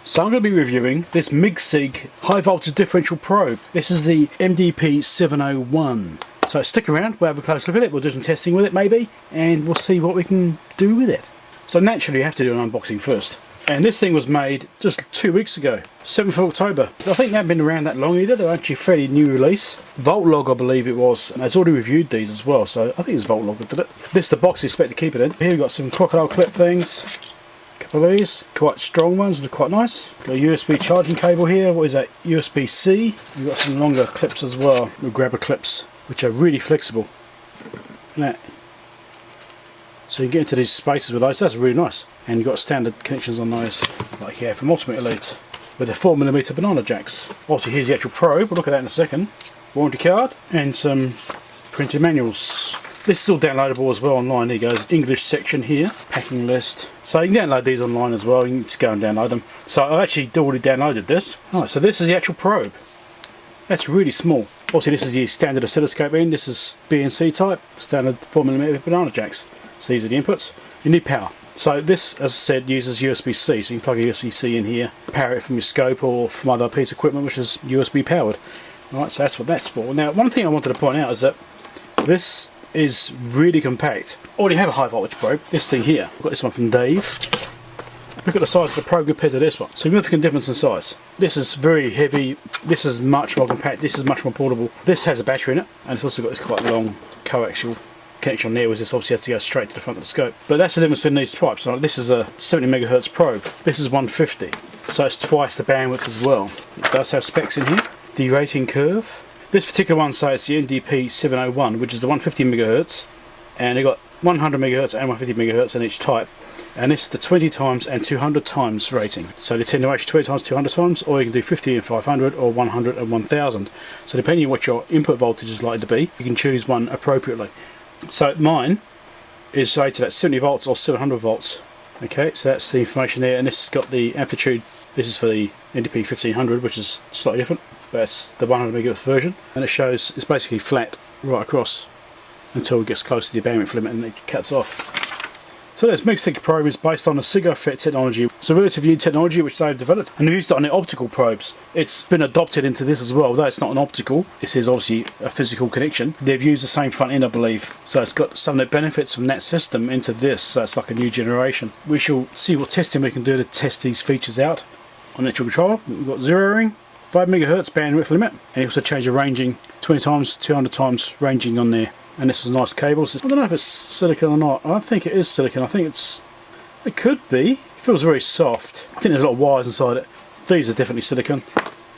So I'm going to be reviewing this Micsig high voltage differential probe. This is the MDP701. So stick around, we'll have a close look at it, we'll do some testing with it maybe, and we'll see what we can do with it. So naturally you have to do an unboxing first. And this thing was made just 2 weeks ago, 7th of October. So I think they've been around that long either, they're actually a fairly new release. Voltlog I believe it was, and it's already reviewed these as well, so I think it's Voltlog that did it. This is the box you expect to keep it in. Here we've got some crocodile clip things. Couple of these, quite strong ones, they're quite nice. Got a USB charging cable here, what is that, USB-C. We've got some longer clips as well, the grabber clips, which are really flexible. Look at that. So you can get into these spaces with those, that's really nice. And you've got standard connections on those, like here from Ultimate Elite, with the 4mm banana jacks. Also here's the actual probe, we'll look at that in a second. Warranty card, and some printed manuals. This is all downloadable as well online. There goes English section here, packing list. So you can download these online as well, you can just go and download them. So I've actually already downloaded this. Alright, so this is the actual probe. That's really small. Also this is the standard oscilloscope in, this is BNC type, standard 4mm banana jacks. So these are the inputs. You need power. So this, as I said, uses USB-C, so you can plug a USB-C in here, power it from your scope or from other piece of equipment which is USB powered. Alright, so that's what that's for. Now one thing I wanted to point out is that this is really compact. I already have a high voltage probe, this thing here. I've got this one from Dave. Look at the size of the probe compared to this one. Significant difference in size. This is very heavy, this is much more compact, this is much more portable. This has a battery in it, and it's also got this quite long coaxial connection on there, which this obviously has to go straight to the front of the scope. But that's the difference in these types. So this is a 70 MHz probe, this is 150, so it's twice the bandwidth as well. It does have specs in here. The rating curve. This particular one says it's the MDP701, which is the 150 MHz, and they've got 100 MHz and 150 MHz in each type. And this is the 20 times and 200 times rating. So the attenuation 20 times, 200 times, or you can do 50 and 500 or 100 and 1000. So depending on what your input voltage is likely to be, you can choose one appropriately. So mine is rated at 70 volts or 700 volts. Okay, so that's the information there, and this has got the amplitude. This is for the MDP 1500, which is slightly different, but it's the 100 MHz version, and it shows it's basically flat right across until it gets close to the bandwidth limit and it cuts off. So this Micsig probe is based on the SIGFET technology. It's a relatively new technology which they've developed, and they've used it on the optical probes. It's been adopted into this as well, although it's not an optical, this is obviously a physical connection. They've used the same front end I believe, so it's got some of the benefits from that system into this, so it's like a new generation. We shall see what testing we can do to test these features out. On the actual controller, we've got zeroing, 5 MHz bandwidth limit, and you also change the ranging, 20 times, 200 times ranging on there. And this is nice cables. I don't know if it's silicon or not. I don't think it is silicon. I think it could be. It feels very soft. I think there's a lot of wires inside it. These are definitely silicon.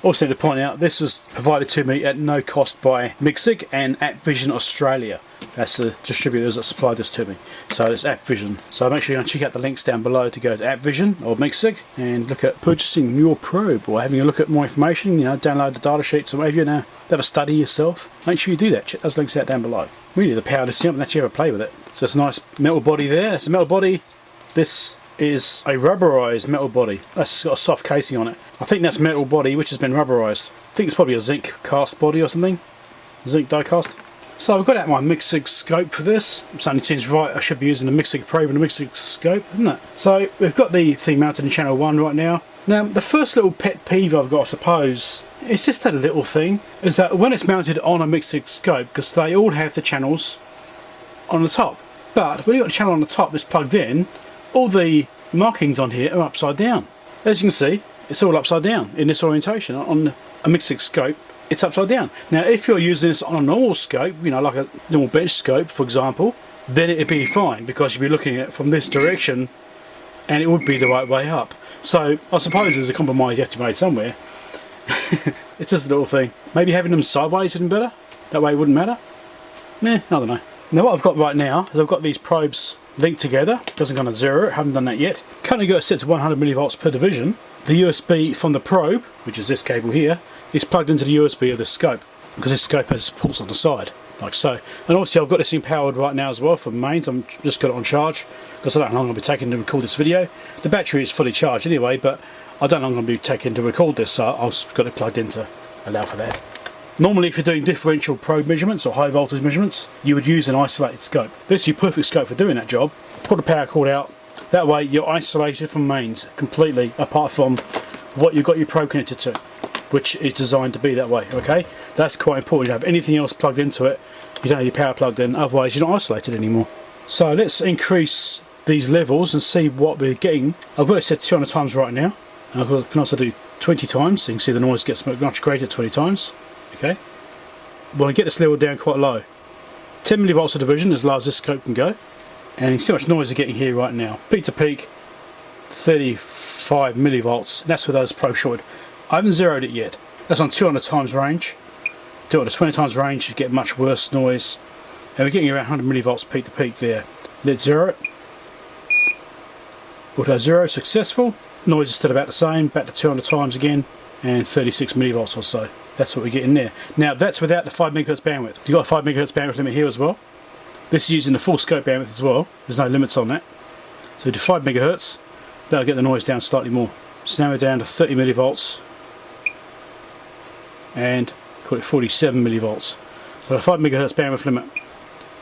Also need to point out, this was provided to me at no cost by Micsig and AppVision Australia. That's the distributors that supplied this to me. So it's AppVision. So make sure you check out the links down below to go to AppVision or Micsig and look at purchasing your probe or having a look at more information. You know, download the data sheets or whatever you know. Have a study yourself. Make sure you do that. Check those links out down below. We need to power this thing up and actually have a play with it. So it's a nice metal body there. It's a metal body. This is a rubberized metal body. That's got a soft casing on it. I think that's metal body which has been rubberized. I think it's probably a zinc cast body or something. Zinc die cast. So I've got out my Micsig scope for this. It only seems right I should be using the Micsig probe and the Micsig scope, isn't it? So we've got the thing mounted in channel 1 right now. Now the first little pet peeve I've got, I suppose, it's just a little thing, is that when it's mounted on a Micsig scope, because they all have the channels on the top, but when you've got the channel on the top that's plugged in, all the markings on here are upside down. As you can see, it's all upside down in this orientation. On a Micsig scope, it's upside down. Now if you're using this on a normal scope, you know, like a normal bench scope for example, then it'd be fine because you'd be looking at it from this direction and it would be the right way up. So I suppose there's a compromise you have to be made somewhere. It's just a little thing. Maybe having them sideways would be better. That way it wouldn't matter. I don't know. Now what I've got right now is I've got these probes linked together. Doesn't go to zero, haven't done that yet. Currently got it set to 100 millivolts per division. The USB from the probe, which is this cable here, is plugged into the USB of the scope, because this scope has ports on the side, like so. And obviously I've got this thing powered right now as well from mains. I'm just got it on charge, because I don't know how long I'll be taking to record this video. The battery is fully charged anyway, but I don't know how long I'm going to be taking to record this, so I've got it plugged in to allow for that. Normally if you're doing differential probe measurements or high voltage measurements, you would use an isolated scope. This is your perfect scope for doing that job. Pull the power cord out, that way you're isolated from mains completely, apart from what you've got your probe connected to, which is designed to be that way. Okay, that's quite important. You don't have anything else plugged into it, you don't have your power plugged in, otherwise you're not isolated anymore. So let's increase these levels and see what we're getting. I've got it set 200 times right now. I can also do 20 times, so you can see the noise gets much greater 20 times. Okay, we want to get this level down quite low. 10 millivolts of division, as low as this scope can go. And you can see how much noise we're getting here right now. Peak to peak, 35 millivolts. That's with those probe shorted. I haven't zeroed it yet. That's on 200 times range. Do it at 20 times range, you get much worse noise. And we're getting around 100 millivolts peak to peak there. Let's zero it. Auto zero, successful. Noise is still about the same, back to 200 times again, and 36 millivolts or so. That's what we get in there. Now that's without the 5 MHz bandwidth. You've got a 5 MHz bandwidth limit here as well. This is using the full scope bandwidth as well. There's no limits on that. So do 5 MHz, that'll get the noise down slightly more. So now we're down to 30 millivolts, and call it 47 millivolts. So the 5 MHz bandwidth limit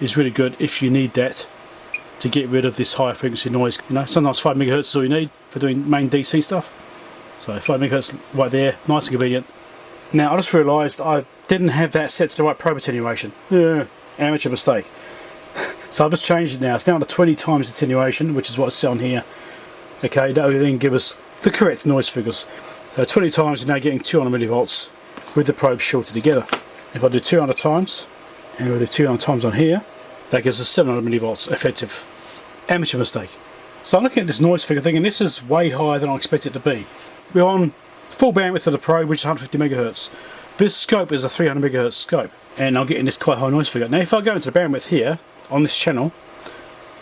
is really good if you need that to get rid of this higher frequency noise. You know, sometimes 5 MHz is all you need for doing main DC stuff. So 5 MHz right there, nice and convenient. Now I just realised I didn't have that set to the right probe attenuation. Amateur mistake. So I've just changed it now. It's down to 20 times attenuation, which is what's set on here. Okay, that will then give us the correct noise figures. So 20 times you're now getting 200 millivolts with the probe shorted together. If I do 200 times, and we'll do 200 times on here, that gives us 700 millivolts effective. Amateur mistake. So I'm looking at this noise figure thinking this is way higher than I expect it to be. We're on full bandwidth of the probe, which is 150 megahertz. This scope is a 300 megahertz scope, and I'm getting this quite high noise figure. Now if I go into the bandwidth here, on this channel,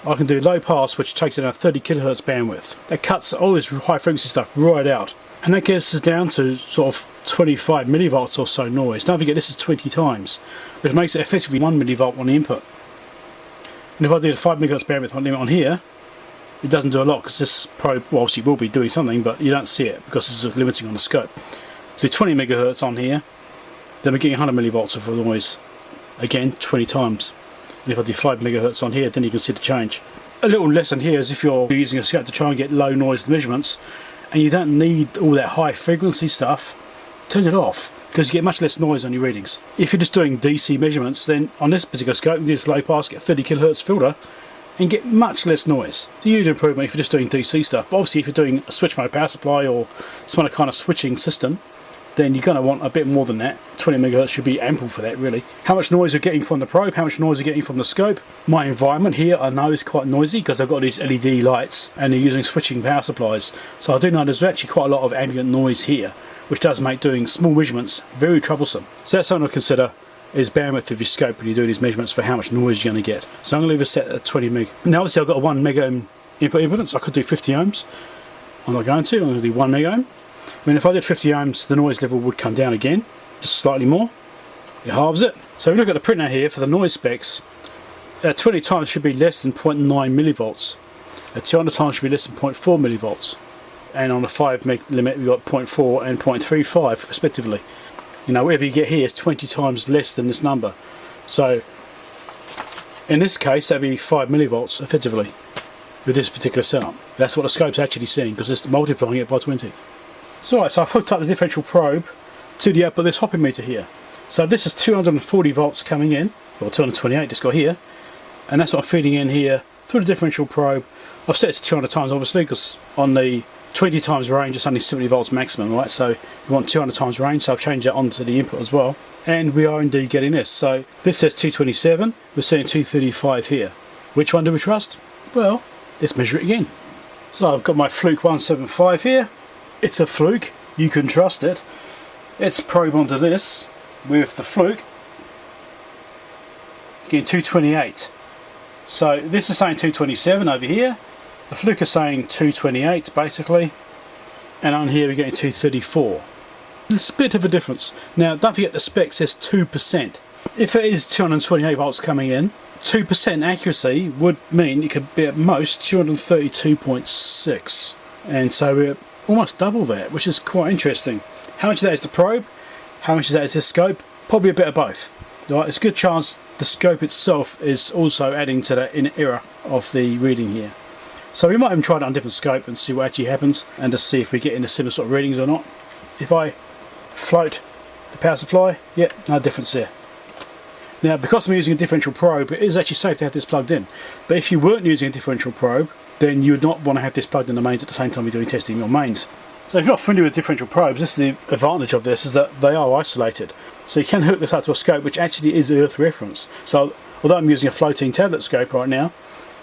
I can do low pass, which takes in a 30 kilohertz bandwidth. That cuts all this high frequency stuff right out, and that gets us down to sort of 25 millivolts or so noise. Don't forget this is 20 times, which makes it effectively 1 millivolt on the input. And if I do the 5 megahertz bandwidth limit on here, it doesn't do a lot because this probe, well, obviously will be doing something, but you don't see it because this is limiting on the scope. Do 20 megahertz on here, then we're getting 100 millivolts of noise. Again, 20 times. And if I do 5 megahertz on here, then you can see the change. A little lesson here is if you're using a scope to try and get low noise measurements and you don't need all that high frequency stuff, turn it off because you get much less noise on your readings. If you're just doing DC measurements, then on this particular scope you do this low pass, get 30 kilohertz filter and get much less noise. It's a huge improvement if you're just doing DC stuff, but obviously if you're doing a switch mode power supply or some other kind of switching system, then you're going to want a bit more than that. 20 megahertz should be ample for that really. How much noise you're getting from the probe, how much noise you're getting from the scope. My environment here I know is quite noisy because I've got these LED lights and they're using switching power supplies. So I do know there's actually quite a lot of ambient noise here, which does make doing small measurements very troublesome. So that's something to consider, is bandwidth of your scope when you do these measurements for how much noise you're going to get. So I'm going to leave it set at 20 meg. Now obviously I've got a 1 mega ohm input impedance. I could do 50 ohms. I'm not going to, I'm going to do 1 mega ohm. I mean, if I did 50 ohms, the noise level would come down again, just slightly more. It halves it. So if we look at the printer here for the noise specs, at 20 times should be less than 0.9 millivolts. At 200 times should be less than 0.4 millivolts. And on the 5 meg limit, we've got 0.4 and 0.35 respectively. You know, whatever you get here is 20 times less than this number. So in this case, that'd be 5 millivolts effectively with this particular setup. That's what the scope's actually seeing because it's multiplying it by 20. So right, so I've hooked up the differential probe to the output of this hopping meter here. So this is 240 volts coming in, or 228 just got here, and that's what I'm feeding in here through the differential probe. I've set it to 200 times obviously because on the 20 times range it's only 70 volts maximum, right? So you want 200 times range, so I've changed that onto the input as well. And we are indeed getting this. So this says 227, we're seeing 235 here. Which one do we trust? Well, let's measure it again. So I've got my Fluke 175 here. It's a Fluke, you can trust it. Let's probe onto this with the Fluke. Again, 228. So this is saying 227 over here. The Fluke is saying 228 basically. And on here we're getting 234. There's a bit of a difference. Now don't forget the spec says 2%. If it is 228 volts coming in, 2% accuracy would mean it could be at most 232.6. And so we're almost double that, which is quite interesting. How much of that is the probe? How much of that is this scope? Probably a bit of both. Right, it's a good chance the scope itself is also adding to that in error of the reading here. So we might even try it on a different scope and see what actually happens, and to see if we get into similar sort of readings or not. If I float the power supply, yeah, no difference there. Now, because I'm using a differential probe, it is actually safe to have this plugged in. But if you weren't using a differential probe, then you would not want to have this plugged in the mains at the same time you're doing testing your mains. So if you're not familiar with differential probes, this is the advantage of this, is that they are isolated. So you can hook this up to a scope which actually is earth reference. So although I'm using a floating tablet scope right now,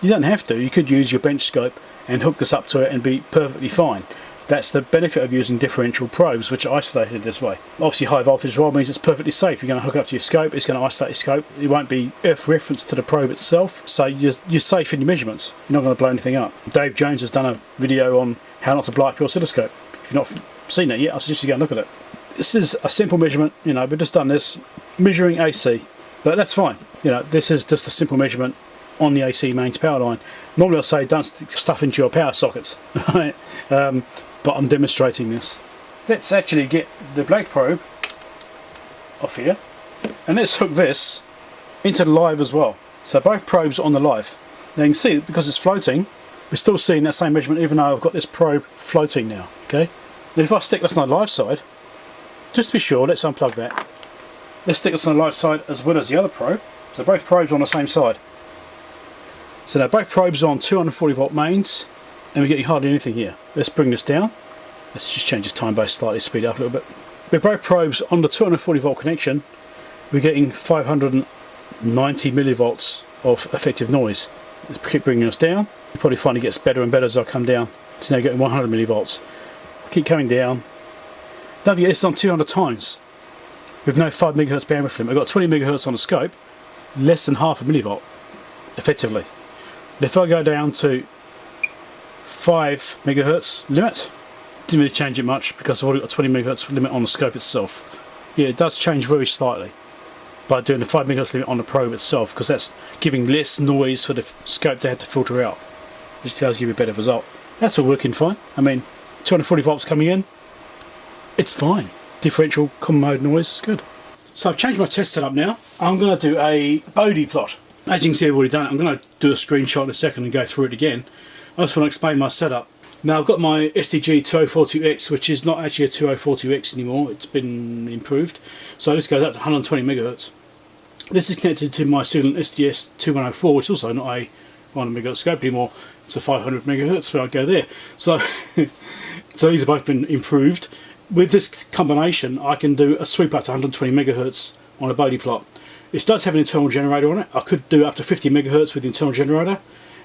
you don't have to. You could use your bench scope and hook this up to it and be perfectly fine. That's the benefit of using differential probes, which are isolated this way. Obviously high voltage as well means it's perfectly safe. You're going to hook up to your scope, it's going to isolate your scope. It won't be earth reference to the probe itself, so you're safe in your measurements. You're not going to blow anything up. Dave Jones has done a video on how not to blow up your oscilloscope. If you've not seen that yet, I suggest you go and look at it. This is a simple measurement, you know, we've just done this, measuring AC, but that's fine. You know, this is just a simple measurement on the AC mains power line. Normally I'll say don't stick stuff into your power sockets, right? But I'm demonstrating this. Let's actually get the black probe off here, and let's hook this into the live as well. So both probes are on the live. Now you can see, because it's floating, we're still seeing that same measurement even though I've got this probe floating now. Okay. Now if I stick this on the live side, just to be sure, let's unplug that. Let's stick this on the live side as well as the other probe. So both probes are on the same side. So now both probes are on 240 volt mains, and we're getting hardly anything here. Let's bring this down. Let's just change this time base slightly, speed it up a little bit. With both probes on the 240 volt connection, we're getting 590 millivolts of effective noise. Let's keep bringing us down. You'll probably find it gets better and better as I come down. It's now getting 100 millivolts. Keep coming down. Don't forget, this is on 200 times with no 5 megahertz bandwidth limit. I've got 20 megahertz on the scope, less than half a millivolt, effectively. And if I go down to 5 megahertz limit, didn't really change it much because I've already got a 20 megahertz limit on the scope itself. Yeah, it does change very slightly by doing the 5 megahertz limit on the probe itself, because that's giving less noise for the scope to have to filter out, which does give you a better result. That's all working fine. I mean, 240 volts coming in, it's fine. Differential common mode noise is good. So I've changed my test setup now. I'm going to do a Bode plot. As you can see, I've already done it. I'm going to do a screenshot in a second and go through it again. I just want to explain my setup. Now I've got my SDG2104 X, which is not actually a 2042 X anymore, it's been improved. So this goes up to 120 megahertz. This is connected to my Siglent SDS2104, which is also not a 100 megahertz scope anymore, it's a 500 megahertz, where I go there. So, so these have both been improved. With this combination, I can do a sweep up to 120 megahertz on a Bode plot. This does have an internal generator on it. I could do up to 50 megahertz with the internal generator,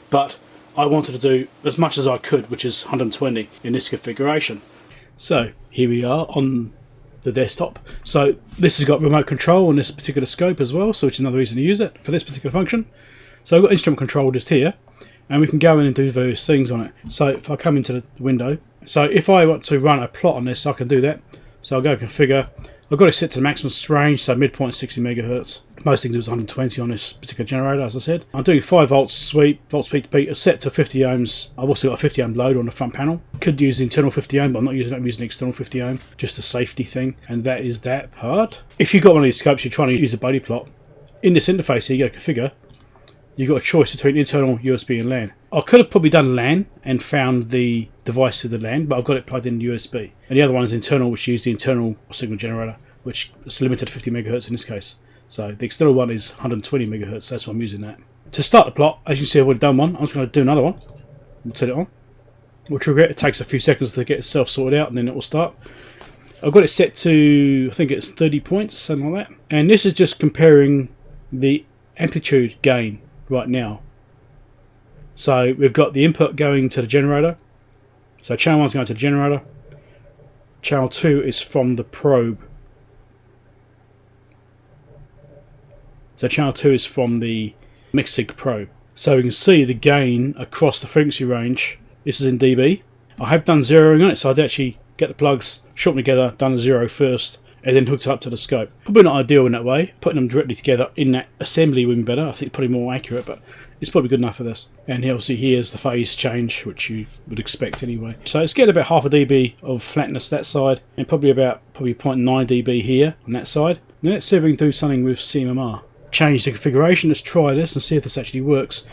but I wanted to do as much as I could, which is 120 in this configuration. So here we are on the desktop. So this has got remote control on this particular scope as well, so which is another reason to use it for this particular function. So I've got instrument control just here, and we can go in and do various things on it. So if I come into the window, so if I want to run a plot on this, I can do that. So I'll go configure. I've got it set to the maximum range, so midpoint 60 megahertz. Most things is 120 on this particular generator, as I said. I'm doing 5 volts sweep, volts peak to peak, set to 50 ohms. I've also got a 50 ohm load on the front panel. Could use the internal 50 ohm, but I'm not using that. I'm using the external 50 ohm, just a safety thing. And that is that part. If you've got one of these scopes, you're trying to use a Bode plot, in this interface here, you go configure. You've got a choice between internal, USB and LAN. I could have probably done LAN and found the device through the LAN, but I've got it plugged in USB. And the other one is internal, which uses the internal signal generator, which is limited to 50 megahertz in this case. So the external one is 120 megahertz, that's why I'm using that. To start the plot, as you can see I've already done one, I'm just going to do another one. We'll turn it on. We'll trigger it. It takes a few seconds to get itself sorted out and then it will start. I've got it set to, I think it's 30 points, something like that. And this is just comparing the amplitude gain right now. So we've got the input going to the generator. So channel 1 is going to the generator. Channel 2 is from the probe. So channel 2 is from the Micsig probe. So we can see the gain across the frequency range. This is in dB. I have done zeroing on it, so I'd actually get the plugs, shot them together, done a zero first, and then hooked up to the scope. Probably not ideal in that way. Putting them directly together in that assembly would be better. I think probably more accurate, but it's probably good enough for this. And obviously here's the phase change, which you would expect anyway. So it's getting about half a dB of flatness that side, and probably 0.9 dB here on that side. Now let's see if we can do something with CMRR. Change the configuration. Let's try this and see if this actually works.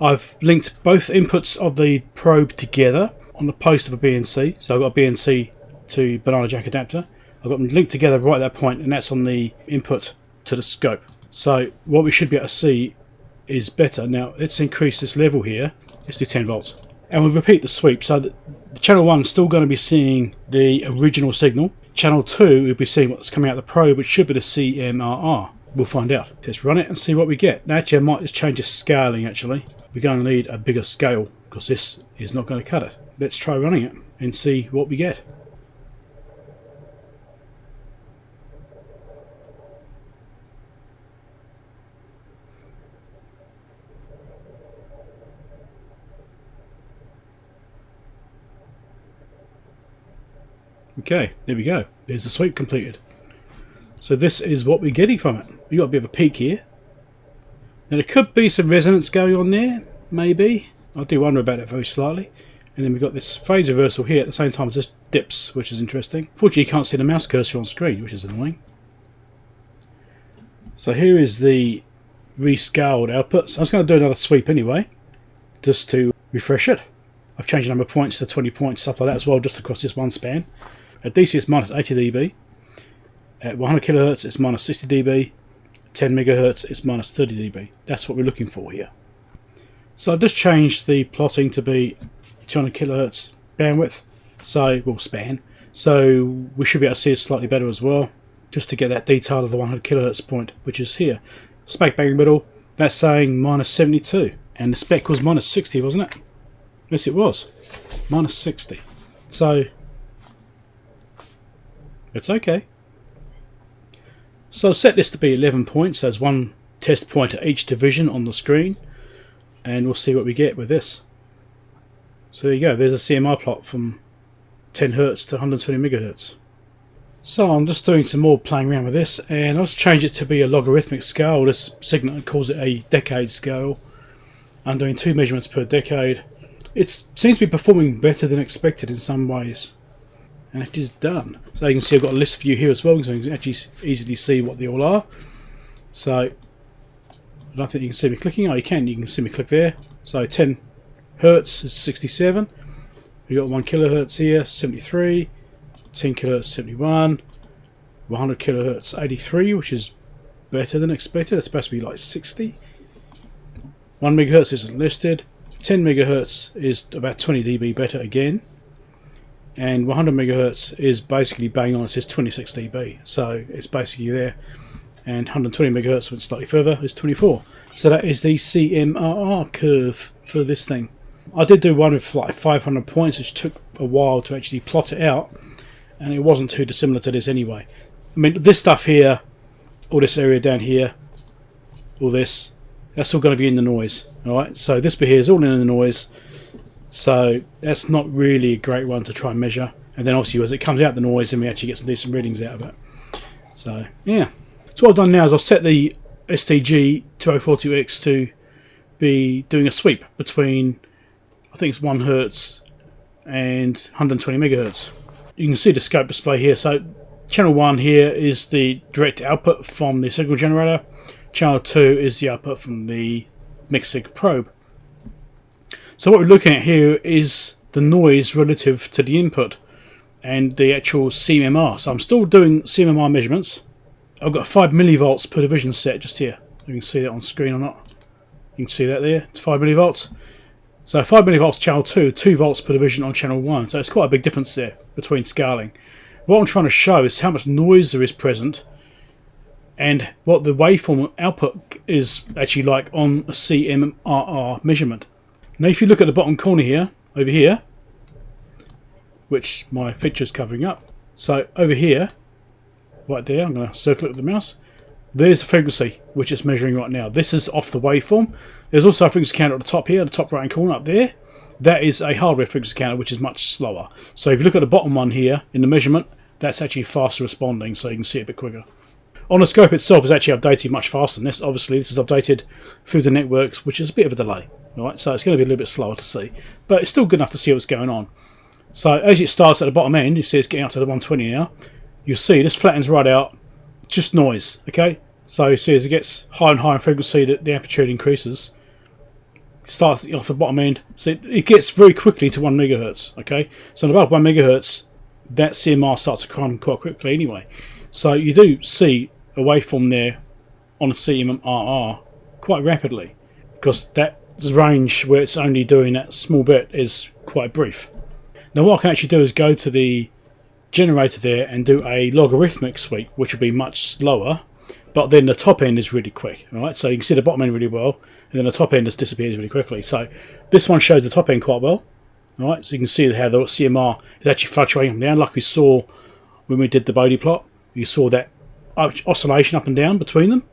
I've linked both inputs of the probe together on the post of a BNC. So I've got a BNC to banana jack adapter. I've got them linked together right at that point, and that's on the input to the scope. So what we should be able to see is better. Now let's increase this level here. Let's do 10 volts. And we'll repeat the sweep. So the channel 1 is still going to be seeing the original signal. Channel 2 will be seeing what's coming out of the probe, which should be the CMRR. We'll find out. Let's run it and see what we get. Now actually I might just change the scaling actually. We're going to need a bigger scale because this is not going to cut it. Let's try running it and see what we get. Okay, there we go. There's the sweep completed. So this is what we're getting from it. We got a bit of a peak here. Now there could be some resonance going on there, maybe. I do wonder about it very slightly. And then we've got this phase reversal here at the same time as this dips, which is interesting. Fortunately, you can't see the mouse cursor on screen, which is annoying. So here is the rescaled output. So I was going to do another sweep anyway, just to refresh it. I've changed the number of points to 20 points, stuff like that as well, just across this one span. At DC it's minus 80 dB. At 100 kHz it's minus 60 dB. 10 MHz it's minus 30 dB. That's what we're looking for here. So I've just changed the plotting to be 200 kHz bandwidth. So, well, span. So we should be able to see it slightly better as well, just to get that detail of the 100 kHz point, which is here. Smack bang in the middle, that's saying minus 72. And the spec was minus 60, wasn't it? Yes, it was. Minus 60. So it's okay. So I'll set this to be 11 points. There's one test point at each division on the screen. And we'll see what we get with this. So there you go. There's a CMR plot from 10 Hz to 120 MHz. So I'm just doing some more playing around with this. And I'll just change it to be a logarithmic scale. This Siglent calls it a decade scale. I'm doing 2 measurements per decade. It seems to be performing better than expected in some ways. And it is done. So you can see I've got a list view here as well, so you can actually easily see what they all are. So I don't think you can see me clicking. Oh, you can see me click there. So 10 Hertz is 67. We've got 1 kHz here, 73. 10 kHz, 71. 100 kHz, 83, which is better than expected. It's supposed to be like 60. 1 MHz isn't listed. 10 MHz is about 20 dB better again. And 100 MHz is basically bang on, it says 26 dB, so it's basically there. And 120 MHz went slightly further, is 24. So that is the CMRR curve for this thing. I did do one with like 500 points, which took a while to actually plot it out, and it wasn't too dissimilar to this anyway. I mean, this stuff here, all this area down here, all this, that's all going to be in the noise. Alright, so this bit here is all in the noise. So that's not really a great one to try and measure. And then obviously as it comes out the noise, then we actually get some decent readings out of it. So yeah. So what I've done now is I've set the SDG2104 to be doing a sweep between, I think it's 1 Hz and 120 MHz. You can see the scope display here. So channel 1 here is the direct output from the signal generator. Channel 2 is the output from the Micsig probe. So what we're looking at here is the noise relative to the input and the actual CMRR. So I'm still doing CMRR measurements. I've got 5 millivolts per division set just here. You can see that on screen or not. You can see that there. It's 5 millivolts. So 5 millivolts channel 2, 2 volts per division on channel 1. So it's quite a big difference there between scaling. What I'm trying to show is how much noise there is present and what the waveform output is actually like on a CMRR measurement. Now if you look at the bottom corner here, over here, which my picture's covering up, so over here, right there, I'm going to circle it with the mouse, there's the frequency which it's measuring right now. This is off the waveform. There's also a frequency counter at the top here, the top right hand corner up there. That is a hardware frequency counter which is much slower. So if you look at the bottom one here in the measurement, that's actually faster responding, so you can see it a bit quicker. On the scope itself is actually updated much faster than this. Obviously this is updated through the networks, which is a bit of a delay. Right, so it's going to be a little bit slower to see, but it's still good enough to see what's going on. So as it starts at the bottom end, you see it's getting up to the 120 now. You see this flattens right out, just noise. Okay, so you see as it gets higher and higher in frequency, the amplitude increases. Starting off the bottom end, so it gets very quickly to 1 megahertz. Okay, so above 1 megahertz, that CMR starts to climb quite quickly anyway. So you do see a waveform there on a CMRR quite rapidly, because that range where it's only doing that small bit is quite brief. Now what I can actually do is go to the generator there and do a logarithmic sweep, which will be much slower, but then the top end is really quick. Right, so you can see the bottom end really well, and then the top end just disappears really quickly. So this one shows the top end quite well. Right, so you can see how the CMR is actually fluctuating up and down, like we saw when we did the Bode plot. You saw that oscillation up and down between them.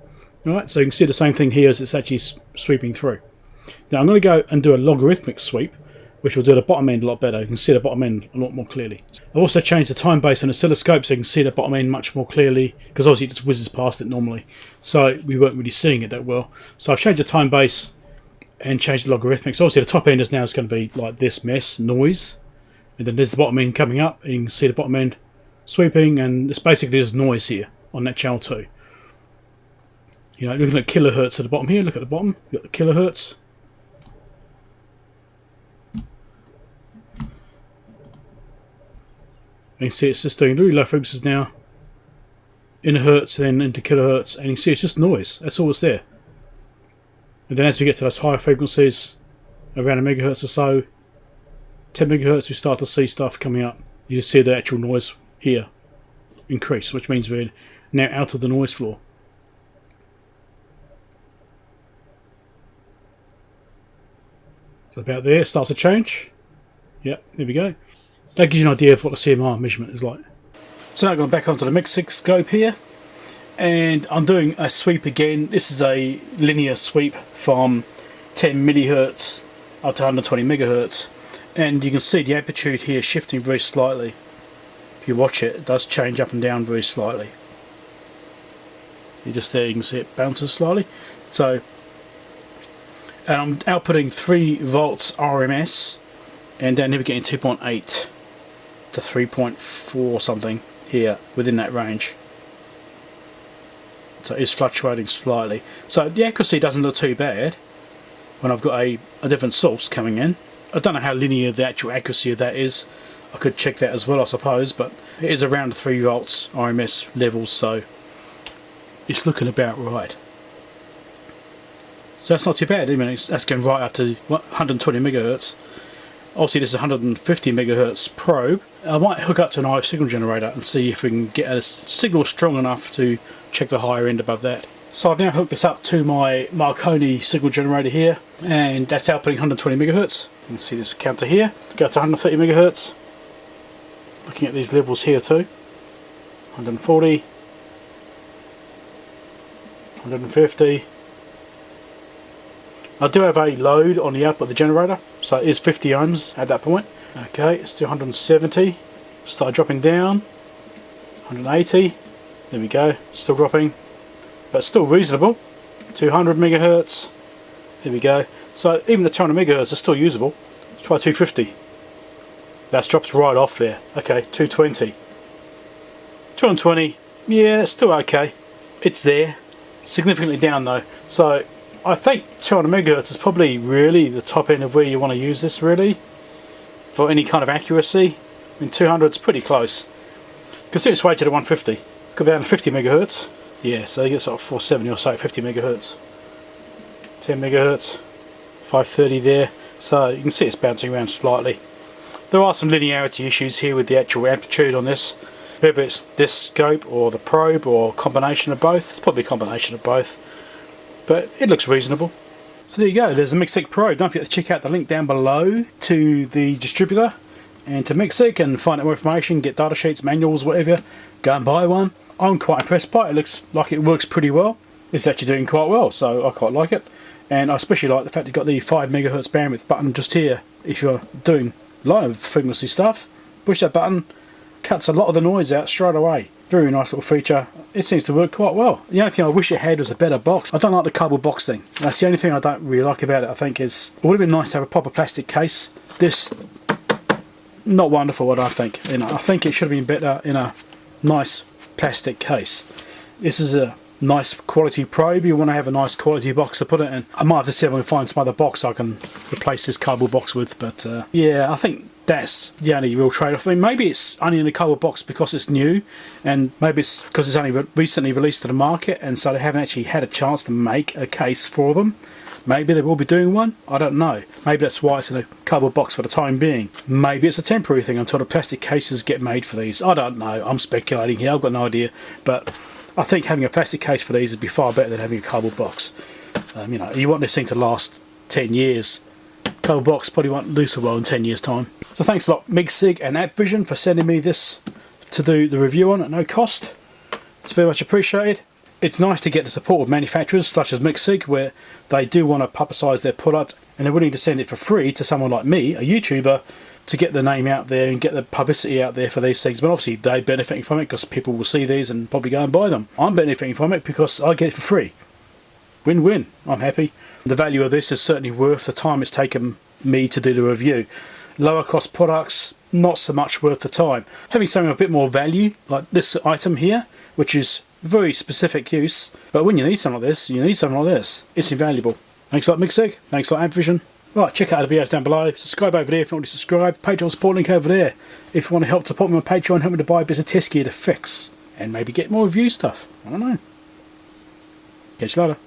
Right, so you can see the same thing here as it's actually sweeping through. Now I'm going to go and do a logarithmic sweep, which will do the bottom end a lot better. You can see the bottom end a lot more clearly. I've also changed the time base on the oscilloscope so you can see the bottom end much more clearly, because obviously it just whizzes past it normally, so we weren't really seeing it that well. So I've changed the time base and changed the logarithmic. So obviously the top end is now going to be like this mess, noise, and then there's the bottom end coming up, and you can see the bottom end sweeping, and it's basically just noise here on that channel 2. You know, looking at kilohertz at the bottom here, look at the bottom, you've got the kilohertz. And you can see it's just doing really low frequencies now, in hertz and then into kilohertz, and you can see it's just noise. That's all that's there. And then as we get to those higher frequencies, around a megahertz or so, 10 megahertz, we start to see stuff coming up. You just see the actual noise here increase, which means we're now out of the noise floor. So about there, it starts to change. Yep, there we go. That gives you an idea of what the CMR measurement is like. So now I'm going back onto the Micsig scope here, and I'm doing a sweep again. This is a linear sweep from 10 millihertz up to 120 megahertz, and you can see the amplitude here shifting very slightly. If you watch it, it does change up and down very slightly. You just there, you can see it bounces slightly. So, and I'm outputting 3 volts RMS, and down here we're getting 2.8 to 3.4 something here within that range. So it's fluctuating slightly. So the accuracy doesn't look too bad when I've got a different source coming in. I don't know how linear the actual accuracy of that is. I could check that as well, I suppose, but it is around 3 volts RMS levels, so it's looking about right. So that's not too bad. I mean, that's going right up to 120 megahertz. Obviously this is 150 megahertz probe. I might hook up to an RF signal generator and see if we can get a signal strong enough to check the higher end above that. So I've now hooked this up to my Marconi signal generator here, and that's outputting 120 megahertz. You can see this counter here, go up to 130 megahertz. Looking at these levels here too, 140, 150. I do have a load on the output of the generator, so it is 50 ohms at that point. Okay, it's still 170. Start dropping down. 180. There we go. Still dropping, but still reasonable. 200 megahertz. There we go. So even the 200 megahertz is still usable. Let's try 250. That's dropped right off there. Okay, 220. 220. Yeah, it's still okay. It's there. Significantly down though. So I think 200 megahertz is probably really the top end of where you want to use this really for any kind of accuracy. I mean 200 is pretty close. Consider it's rated at 150. Go down to 50 megahertz. Yeah, so you get sort of 470 or so, 50 megahertz. 10 megahertz. 530 there. So you can see it's bouncing around slightly. There are some linearity issues here with the actual amplitude on this. Whether it's this scope or the probe or a combination of both. It's probably a combination of both. But it looks reasonable. So there you go, there's the Micsig probe. Don't forget to check out the link down below to the distributor and to Micsig and find out more information, get data sheets, manuals, whatever. Go and buy one. I'm quite impressed by it. It looks like it works pretty well. It's actually doing quite well, so I quite like it. And I especially like the fact you've got the 5 megahertz bandwidth button just here. If you're doing low frequency stuff, push that button, cuts a lot of the noise out straight away. Very nice little feature. It seems to work quite well. The only thing I wish it had was a better box. I don't like the cardboard box thing. That's the only thing I don't really like about it. I think is it would have been nice to have a proper plastic case. This, not wonderful, what I think. You know, I think it should have been better in a nice plastic case. This is a nice quality probe, you want to have a nice quality box to put it in. I might have to see if I can find some other box I can replace this cardboard box with, but yeah, I think that's the only real trade-off. I mean, maybe it's only in a cardboard box because it's new, and maybe it's because it's only recently released to the market, and so they haven't actually had a chance to make a case for them. Maybe they will be doing one, I don't know. Maybe that's why it's in a cardboard box for the time being. Maybe it's a temporary thing until the plastic cases get made for these. I don't know, I'm speculating here, I've got no idea, but I think having a plastic case for these would be far better than having a cardboard box. You know, you want this thing to last 10 years. Cardboard box probably won't lose so well in 10 years time. So thanks a lot Micsig and AppVision for sending me this to do the review on at no cost. It's very much appreciated. It's nice to get the support of manufacturers such as Micsig, where they do want to publicise their product and they're willing to send it for free to someone like me, a YouTuber, to get the name out there and get the publicity out there for these things. But obviously they're benefiting from it because people will see these and probably go and buy them. I'm benefiting from it because I get it for free. Win-win. I'm happy. The value of this is certainly worth the time it's taken me to do the review. Lower cost products, not so much worth the time. Having something of a bit more value, like this item here, which is very specific use, but when you need something like this, you need something like this. It's invaluable. Thanks a lot Micsig, thanks a lot AppVision. Right, check out the videos down below, subscribe over there if you want to subscribe, Patreon support link over there. If you want to help support me on Patreon, help me to buy a bit of test gear to fix, and maybe get more review stuff. I don't know. Catch you later.